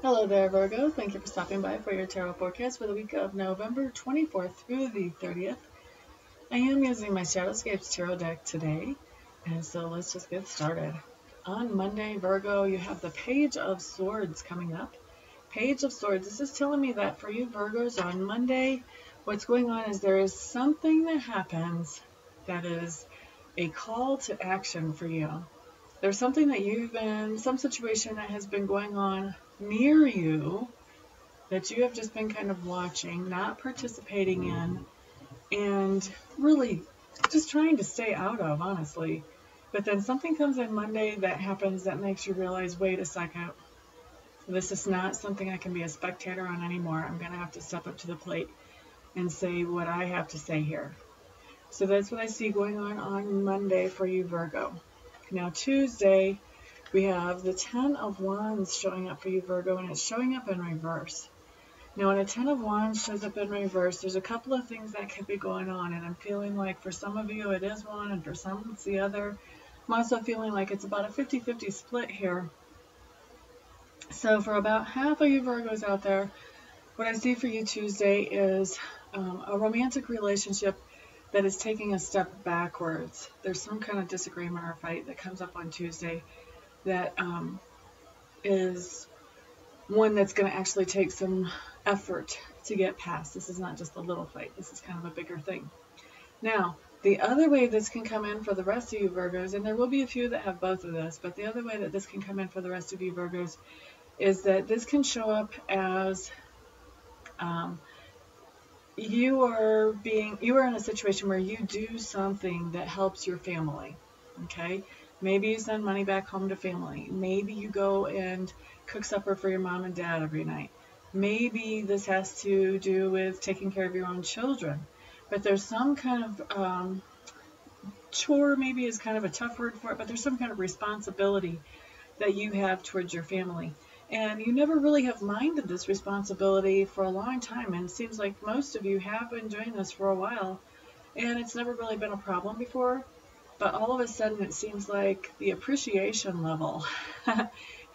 Hello there, Virgo. Thank you for stopping by for your tarot forecast for the week of November 24th through the 30th. I am using my Shadowscapes tarot deck today, and so let's just get started. On Monday, Virgo, you have the Page of Swords coming up. Page of Swords. This is telling me that for you Virgos on Monday, what's going on is there is something that happens that is a call to action for you. There's something that some situation that has been going on near you that you have just been kind of watching, not participating in, and really just trying to stay out of, honestly. But then something comes in Monday that happens that makes you realize, wait a second, this is not something I can be a spectator on anymore. I'm going to have to step up to the plate and say what I have to say here. So that's what I see going on Monday for you, Virgo. Now, Tuesday, we have the Ten of Wands showing up for you, Virgo, and it's showing up in reverse. Now, when a Ten of Wands shows up in reverse, there's a couple of things that could be going on, and I'm feeling like for some of you it is one, and for some it's the other. I'm also feeling like it's about a 50-50 split here. So for about half of you Virgos out there, what I see for you Tuesday is a romantic relationship that is taking a step backwards. There's some kind of disagreement or fight that comes up on Tuesday that is one that's going to actually take some effort to get past. This is not just a little fight. This is kind of a bigger thing. Now, the other way this can come in for the rest of you Virgos, and there will be a few that have both of this, but the other way that this can come in for the rest of you Virgos is that this can show up as you are in a situation where you do something that helps your family. Okay, maybe you send money back home to family. Maybe you go and cook supper for your mom and dad every night. Maybe this has to do with taking care of your own children. But there's some kind of chore, maybe is kind of a tough word for it, but there's some kind of responsibility that you have towards your family. And you never really have minded this responsibility for a long time. And it seems like most of you have been doing this for a while. And it's never really been a problem before. But all of a sudden, it seems like the appreciation level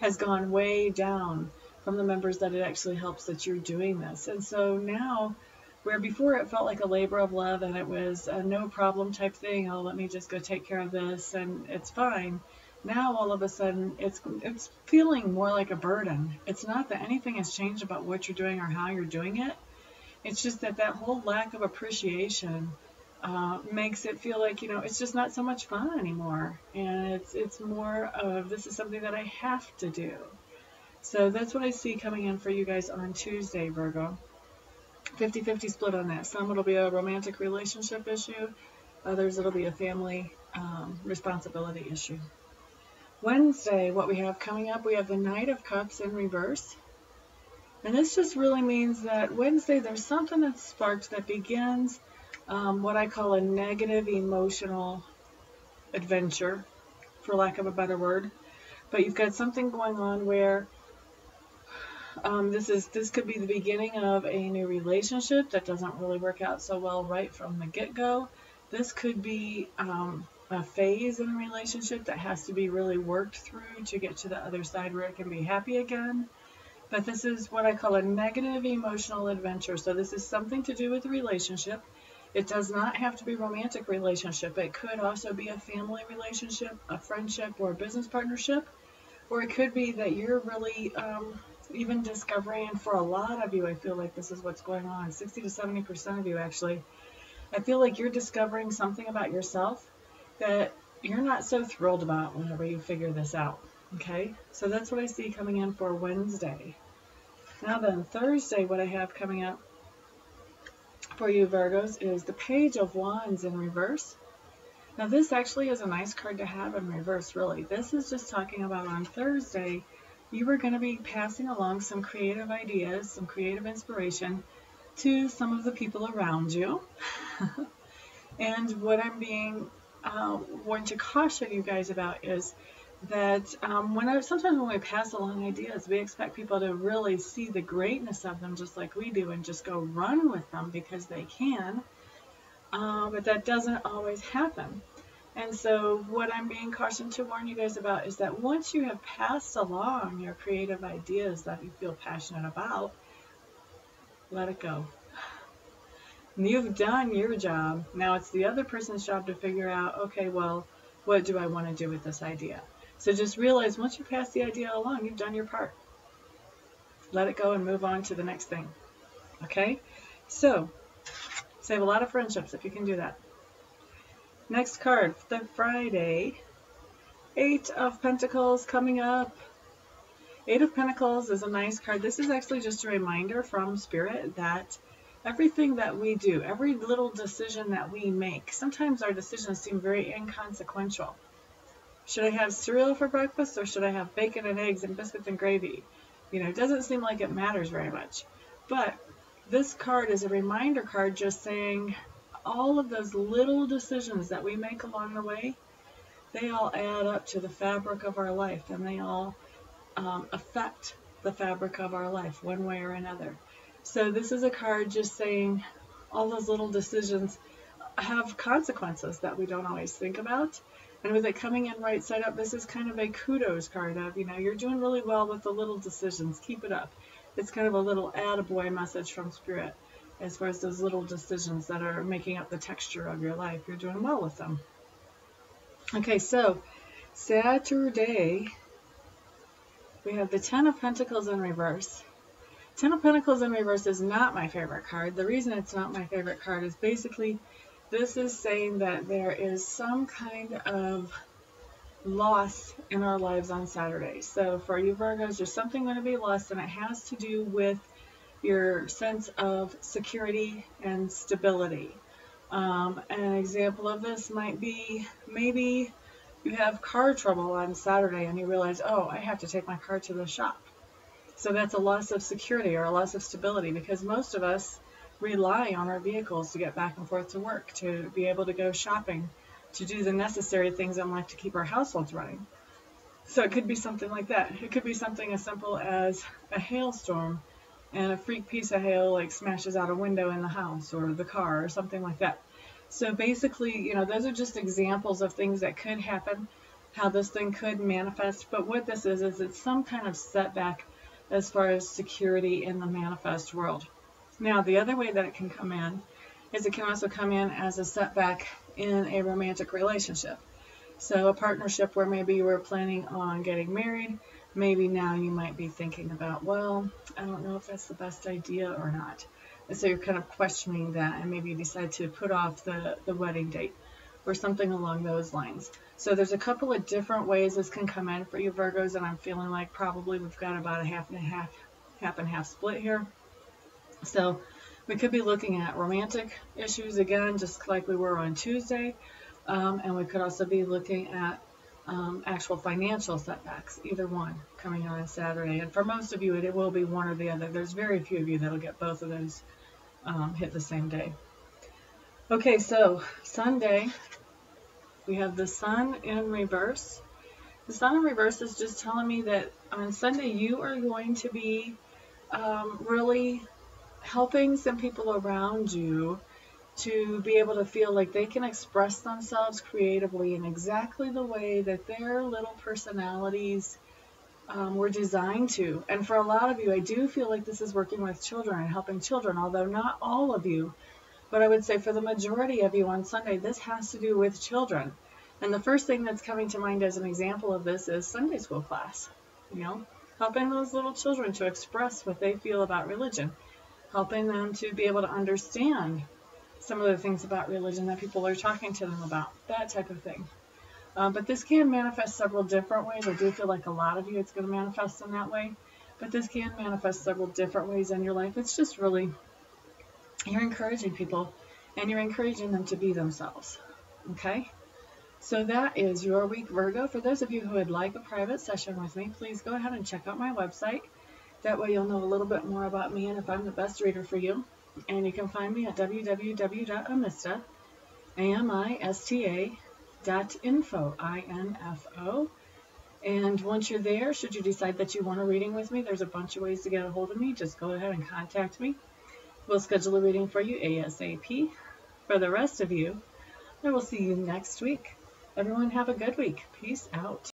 has gone way down from the members that it actually helps that you're doing this. And so now, where before it felt like a labor of love and it was a no problem type thing, oh, let me just go take care of this and it's fine. Now, all of a sudden, it's feeling more like a burden. It's not that anything has changed about what you're doing or how you're doing it. It's just that whole lack of appreciation makes it feel like, it's just not so much fun anymore. And it's more of, this is something that I have to do. So that's what I see coming in for you guys on Tuesday, Virgo. 50-50 split on that. Some it'll be a romantic relationship issue. Others it'll be a family responsibility issue. Wednesday, what we have coming up, we have the Knight of Cups in reverse. And this just really means that Wednesday there's something that's sparked that begins what I call a negative emotional adventure, for lack of a better word. But you've got something going on where this could be the beginning of a new relationship that doesn't really work out so well right from the get-go. This could be a phase in a relationship that has to be really worked through to get to the other side where it can be happy again. But this is what I call a negative emotional adventure. So this is something to do with a relationship. It does not have to be a romantic relationship. It could also be a family relationship, a friendship, or a business partnership. Or it could be that you're really even discovering, and for a lot of you, I feel like this is what's going on, 60 to 70% of you actually, I feel like you're discovering something about yourself that you're not so thrilled about whenever you figure this out. Okay, so that's what I see coming in for Wednesday. Now then, Thursday, what I have coming up for you Virgos is the Page of Wands in reverse. Now this actually is a nice card to have in reverse, really. This is just talking about on Thursday, you are going to be passing along some creative ideas, some creative inspiration to some of the people around you. And what I'm want to caution you guys about is that sometimes when we pass along ideas, we expect people to really see the greatness of them just like we do and just go run with them because they can. But that doesn't always happen. And so what I'm being cautioned to warn you guys about is that once you have passed along your creative ideas that you feel passionate about, let it go. You've done your job. Now it's the other person's job to figure out, okay, well, what do I want to do with this idea? So just realize once you pass the idea along, you've done your part. Let it go and move on to the next thing. Okay? So, save a lot of friendships if you can do that. Next card, the Friday. 8 of Pentacles coming up. 8 of Pentacles is a nice card. This is actually just a reminder from Spirit that everything that we do, every little decision that we make, sometimes our decisions seem very inconsequential. Should I have cereal for breakfast or should I have bacon and eggs and biscuits and gravy? It doesn't seem like it matters very much. But this card is a reminder card just saying all of those little decisions that we make along the way, they all add up to the fabric of our life, and they all affect the fabric of our life one way or another. So this is a card just saying all those little decisions have consequences that we don't always think about. And with it coming in right side up, this is kind of a kudos card of, you're doing really well with the little decisions. Keep it up. It's kind of a little attaboy message from Spirit as far as those little decisions that are making up the texture of your life. You're doing well with them. Okay, so Saturday, we have the 10 of Pentacles in reverse. 10 of Pentacles in reverse is not my favorite card. The reason it's not my favorite card is basically this is saying that there is some kind of loss in our lives on Saturday. So for you Virgos, there's something going to be lost, and it has to do with your sense of security and stability. An example of this might be maybe you have car trouble on Saturday and you realize, oh, I have to take my car to the shop. So that's a loss of security or a loss of stability, because most of us rely on our vehicles to get back and forth to work, to be able to go shopping, to do the necessary things in life to keep our households running. So it could be something like that. It could be something as simple as a hailstorm and a freak piece of hail like smashes out a window in the house or the car or something like that. So basically, those are just examples of things that could happen, how this thing could manifest. But what this is it's some kind of setback as far as security in the manifest world. Now, the other way that it can come in is it can also come in as a setback in a romantic relationship. So a partnership where maybe you were planning on getting married, maybe now you might be thinking about, well, I don't know if that's the best idea or not. And so you're kind of questioning that, and maybe you decide to put off the wedding date or something along those lines. So there's a couple of different ways this can come in for you Virgos, and I'm feeling like probably we've got about a half and half split here. So we could be looking at romantic issues again, just like we were on Tuesday, and we could also be looking at actual financial setbacks, either one coming on Saturday. And for most of you, it will be one or the other. There's very few of you that'll get both of those hit the same day. Okay, so Sunday, we have the Sun in reverse. The Sun in reverse is just telling me that on Sunday you are going to be really helping some people around you to be able to feel like they can express themselves creatively in exactly the way that their little personalities were designed to. And for a lot of you, I do feel like this is working with children and helping children, although not all of you. But I would say for the majority of you on Sunday, this has to do with children. And the first thing that's coming to mind as an example of this is Sunday school class. Helping those little children to express what they feel about religion. Helping them to be able to understand some of the things about religion that people are talking to them about, that type of thing. But this can manifest several different ways. I do feel like a lot of you it's going to manifest in that way. But this can manifest several different ways in your life. It's just really, you're encouraging people and you're encouraging them to be themselves. Okay? So that is your week, Virgo. For those of you who would like a private session with me, please go ahead and check out my website. That way you'll know a little bit more about me and if I'm the best reader for you. And you can find me at www.amista.info, I-N-F-O. And once you're there, should you decide that you want a reading with me, there's a bunch of ways to get a hold of me. Just go ahead and contact me. We'll schedule a reading for you ASAP. For the rest of you, I will see you next week. Everyone have a good week. Peace out.